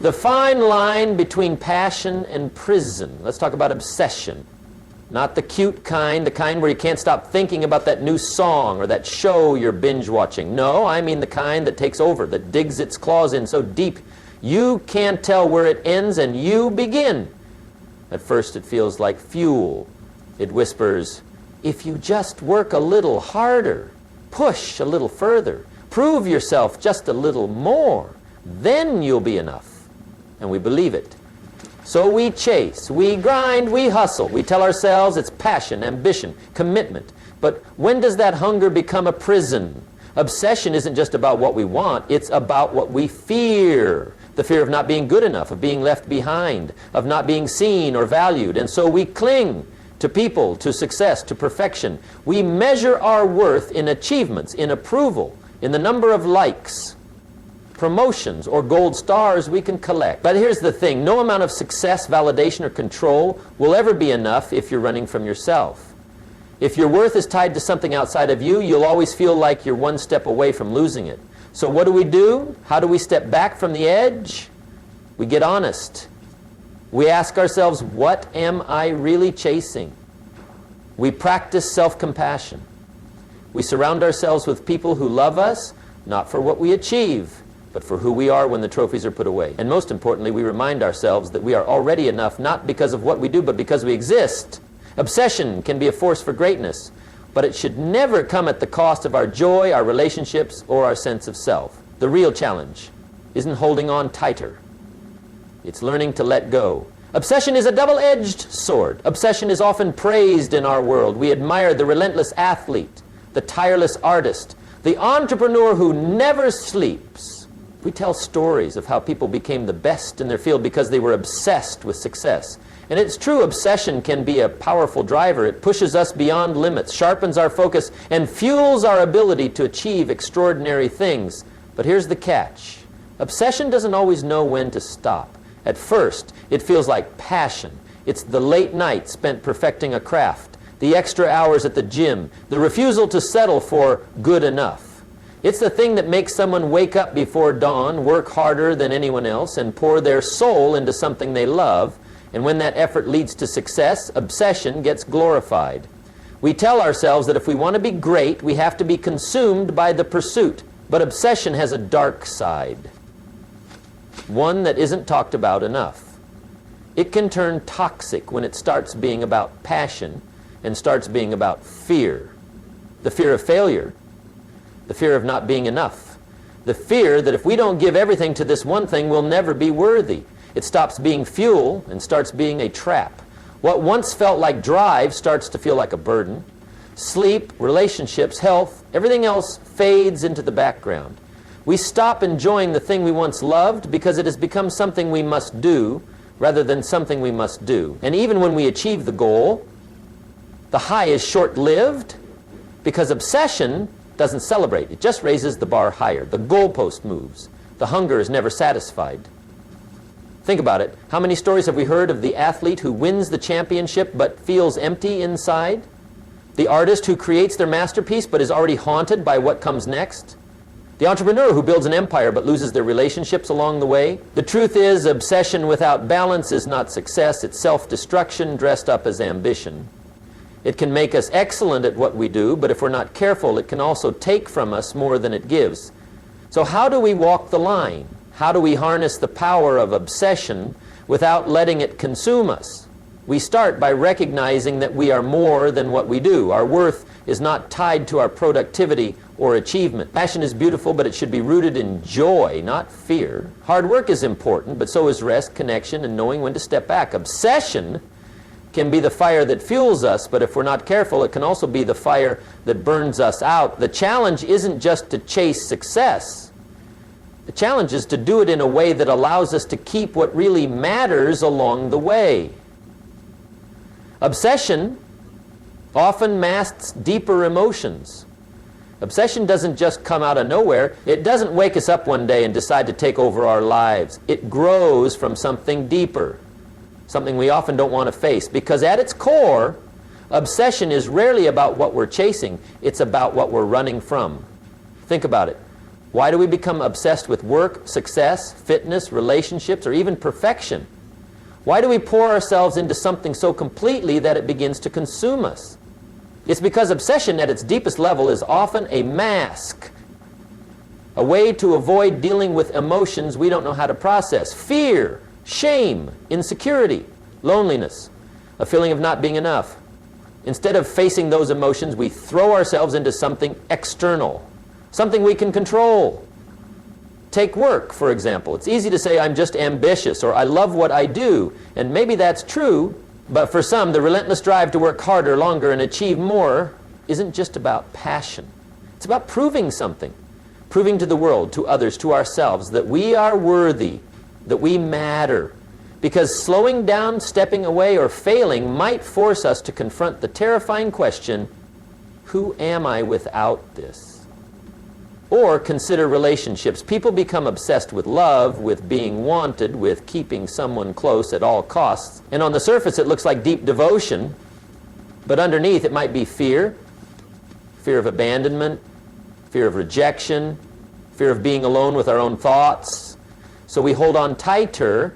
The fine line between passion and prison. Let's talk about obsession. Not the cute kind, the kind where you can't stop thinking about that new song or that show you're binge watching. No, I mean the kind that takes over, that digs its claws in so deep you can't tell where it ends and you begin. At first it feels like fuel. It whispers, if you just work a little harder, push a little further, prove yourself just a little more, then you'll be enough. And we believe it. So we chase, we grind, we hustle. We tell ourselves it's passion, ambition, commitment. But when does that hunger become a prison? Obsession isn't just about what we want, it's about what we fear. The fear of not being good enough, of being left behind, of not being seen or valued. And so we cling to people, to success, to perfection. We measure our worth in achievements, in approval, in the number of likes, promotions, or gold stars we can collect. But here's the thing, no amount of success, validation, or control will ever be enough if you're running from yourself. If your worth is tied to something outside of you, you'll always feel like you're one step away from losing it. So what do? How do we step back from the edge? We get honest. We ask ourselves, what am I really chasing? We practice self-compassion. We surround ourselves with people who love us, not for what we achieve, but for who we are when the trophies are put away. And most importantly, we remind ourselves that we are already enough, not because of what we do, but because we exist. Obsession can be a force for greatness, but it should never come at the cost of our joy, our relationships, or our sense of self. The real challenge isn't holding on tighter. It's learning to let go. Obsession is a double-edged sword. Obsession is often praised in our world. We admire the relentless athlete, the tireless artist, the entrepreneur who never sleeps. We tell stories of how people became the best in their field because they were obsessed with success. And it's true, obsession can be a powerful driver. It pushes us beyond limits, sharpens our focus, and fuels our ability to achieve extraordinary things. But here's the catch. Obsession doesn't always know when to stop. At first, it feels like passion. It's the late night spent perfecting a craft, the extra hours at the gym, the refusal to settle for good enough. It's the thing that makes someone wake up before dawn, work harder than anyone else, and pour their soul into something they love. And when that effort leads to success, obsession gets glorified. We tell ourselves that if we want to be great, we have to be consumed by the pursuit. But obsession has a dark side, one that isn't talked about enough. It can turn toxic when it starts being about passion and starts being about fear. The fear of failure, the fear of not being enough, the fear that if we don't give everything to this one thing, we'll never be worthy. It stops being fuel and starts being a trap. What once felt like drive starts to feel like a burden. Sleep, relationships, health, everything else fades into the background. We stop enjoying the thing we once loved because it has become something we must do rather than something we must do. And even when we achieve the goal, the high is short-lived because obsession doesn't celebrate. It just raises the bar higher. The goalpost moves. The hunger is never satisfied. Think about it. How many stories have we heard of the athlete who wins the championship but feels empty inside? The artist who creates their masterpiece but is already haunted by what comes next? The entrepreneur who builds an empire but loses their relationships along the way? The truth is, obsession without balance is not success. It's self-destruction dressed up as ambition. It can make us excellent at what we do, but if we're not careful, it can also take from us more than it gives. So how do we walk the line? How do we harness the power of obsession without letting it consume us? We start by recognizing that we are more than what we do. Our worth is not tied to our productivity or achievement. Passion is beautiful, but it should be rooted in joy, not fear. Hard work is important, but so is rest, connection, and knowing when to step back. Obsession can be the fire that fuels us, but if we're not careful, it can also be the fire that burns us out. The challenge isn't just to chase success. The challenge is to do it in a way that allows us to keep what really matters along the way. Obsession often masks deeper emotions. Obsession doesn't just come out of nowhere. It doesn't wake us up one day and decide to take over our lives. It grows from something deeper, something we often don't want to face, because at its core, obsession is rarely about what we're chasing. It's about what we're running from. Think about it. Why do we become obsessed with work, success, fitness, relationships, or even perfection? Why do we pour ourselves into something so completely that it begins to consume us? It's because obsession at its deepest level is often a mask, a way to avoid dealing with emotions we don't know how to process. Fear, shame, insecurity, loneliness, a feeling of not being enough. Instead of facing those emotions, we throw ourselves into something external, something we can control. Take work, for example. It's easy to say, I'm just ambitious, or I love what I do. And maybe that's true, but for some, the relentless drive to work harder, longer, and achieve more isn't just about passion. It's about proving something. Proving to the world, to others, to ourselves, that we are worthy, that we matter. Because slowing down, stepping away, or failing might force us to confront the terrifying question, who am I without this? Or consider relationships. People become obsessed with love, with being wanted, with keeping someone close at all costs. And on the surface it looks like deep devotion, but underneath it might be fear, fear of abandonment, fear of rejection, fear of being alone with our own thoughts. So we hold on tighter,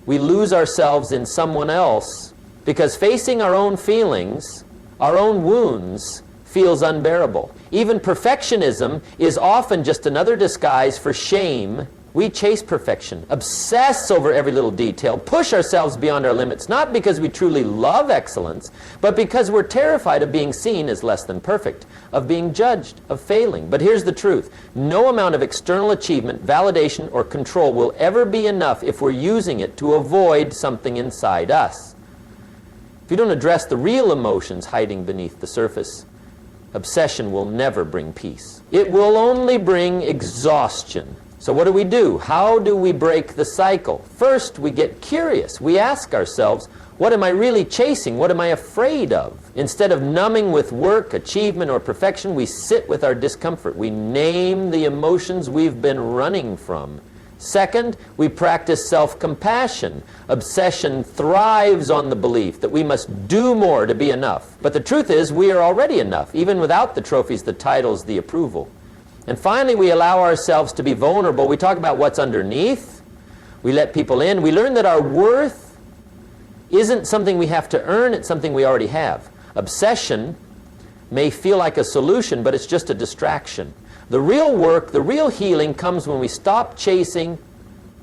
we lose ourselves in someone else, because facing our own feelings, our own wounds, feels unbearable. Even perfectionism is often just another disguise for shame. We chase perfection, obsess over every little detail, push ourselves beyond our limits, not because we truly love excellence, but because we're terrified of being seen as less than perfect, of being judged, of failing. But here's the truth. No amount of external achievement, validation, or control will ever be enough if we're using it to avoid something inside us. If you don't address the real emotions hiding beneath the surface, obsession will never bring peace. It will only bring exhaustion. So what do? How do we break the cycle? First, we get curious. We ask ourselves, what am I really chasing? What am I afraid of? Instead of numbing with work, achievement, or perfection, we sit with our discomfort. We name the emotions we've been running from. Second, we practice self-compassion. Obsession thrives on the belief that we must do more to be enough. But the truth is, we are already enough, even without the trophies, the titles, the approval. And finally, we allow ourselves to be vulnerable. We talk about what's underneath. We let people in. We learn that our worth isn't something we have to earn, it's something we already have. Obsession may feel like a solution, but it's just a distraction. The real work, the real healing comes when we stop chasing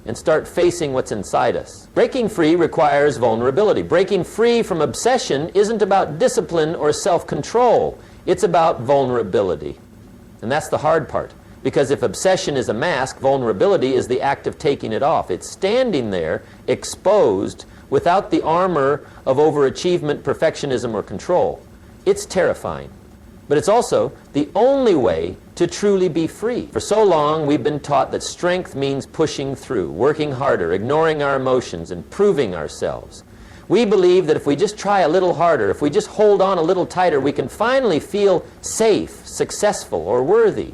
and start facing what's inside us. Breaking free requires vulnerability. Breaking free from obsession isn't about discipline or self-control. It's about vulnerability. And that's the hard part. Because if obsession is a mask, vulnerability is the act of taking it off. It's standing there, exposed, without the armor of overachievement, perfectionism, or control. It's terrifying. But it's also the only way to truly be free. For so long, we've been taught that strength means pushing through, working harder, ignoring our emotions, and proving ourselves. We believe that if we just try a little harder, if we just hold on a little tighter, we can finally feel safe, successful, or worthy.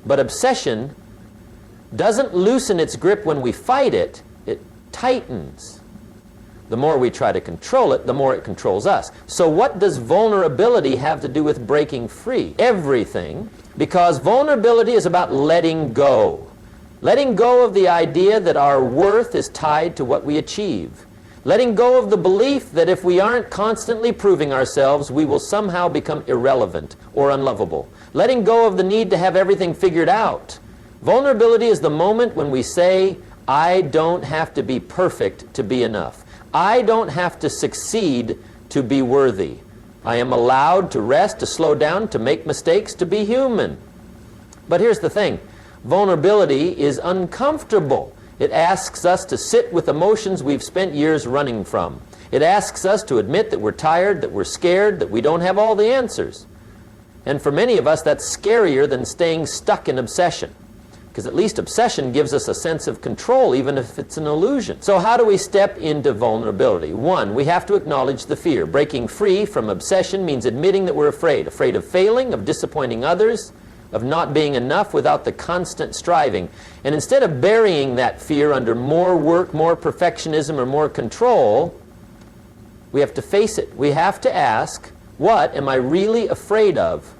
But obsession doesn't loosen its grip when we fight it, it tightens. The more we try to control it, the more it controls us. So what does vulnerability have to do with breaking free? Everything, because vulnerability is about letting go. Letting go of the idea that our worth is tied to what we achieve. Letting go of the belief that if we aren't constantly proving ourselves, we will somehow become irrelevant or unlovable. Letting go of the need to have everything figured out. Vulnerability is the moment when we say, I don't have to be perfect to be enough. I don't have to succeed to be worthy. I am allowed to rest, to slow down, to make mistakes, to be human. But here's the thing. Vulnerability is uncomfortable. It asks us to sit with emotions we've spent years running from. It asks us to admit that we're tired, that we're scared, that we don't have all the answers. And for many of us, that's scarier than staying stuck in obsession. Because at least obsession gives us a sense of control, even if it's an illusion. So how do we step into vulnerability? One, we have to acknowledge the fear. Breaking free from obsession means admitting that we're afraid. Afraid of failing, of disappointing others, of not being enough without the constant striving. And instead of burying that fear under more work, more perfectionism, or more control, we have to face it. We have to ask, what am I really afraid of?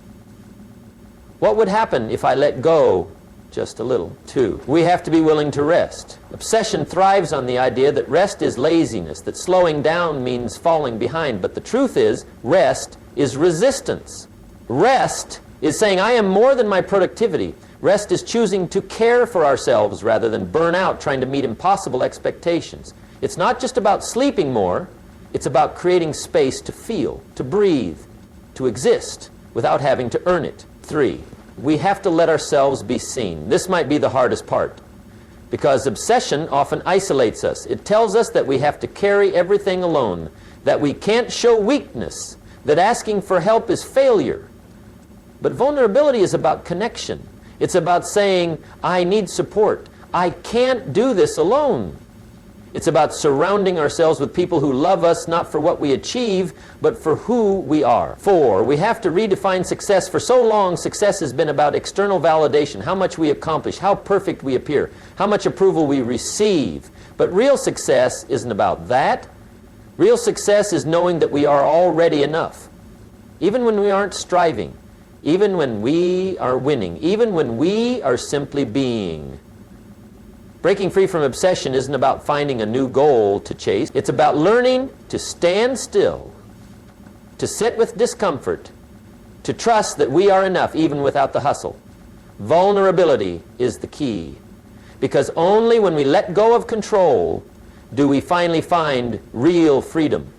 What would happen if I let go just a little. 2, we have to be willing to rest. Obsession thrives on the idea that rest is laziness, that slowing down means falling behind. But the truth is, rest is resistance. Rest is saying, I am more than my productivity. Rest is choosing to care for ourselves rather than burn out trying to meet impossible expectations. It's not just about sleeping more, it's about creating space to feel, to breathe, to exist without having to earn it. 3, we have to let ourselves be seen. This might be the hardest part, because obsession often isolates us. It tells us that we have to carry everything alone, that we can't show weakness, that asking for help is failure. But vulnerability is about connection. It's about saying, I need support. I can't do this alone. It's about surrounding ourselves with people who love us not for what we achieve, but for who we are. 4, we have to redefine success. For so long, success has been about external validation, how much we accomplish, how perfect we appear, how much approval we receive. But real success isn't about that. Real success is knowing that we are already enough, even when we aren't striving, even when we are winning, even when we are simply being. Breaking free from obsession isn't about finding a new goal to chase. It's about learning to stand still, to sit with discomfort, to trust that we are enough even without the hustle. Vulnerability is the key, because only when we let go of control do we finally find real freedom.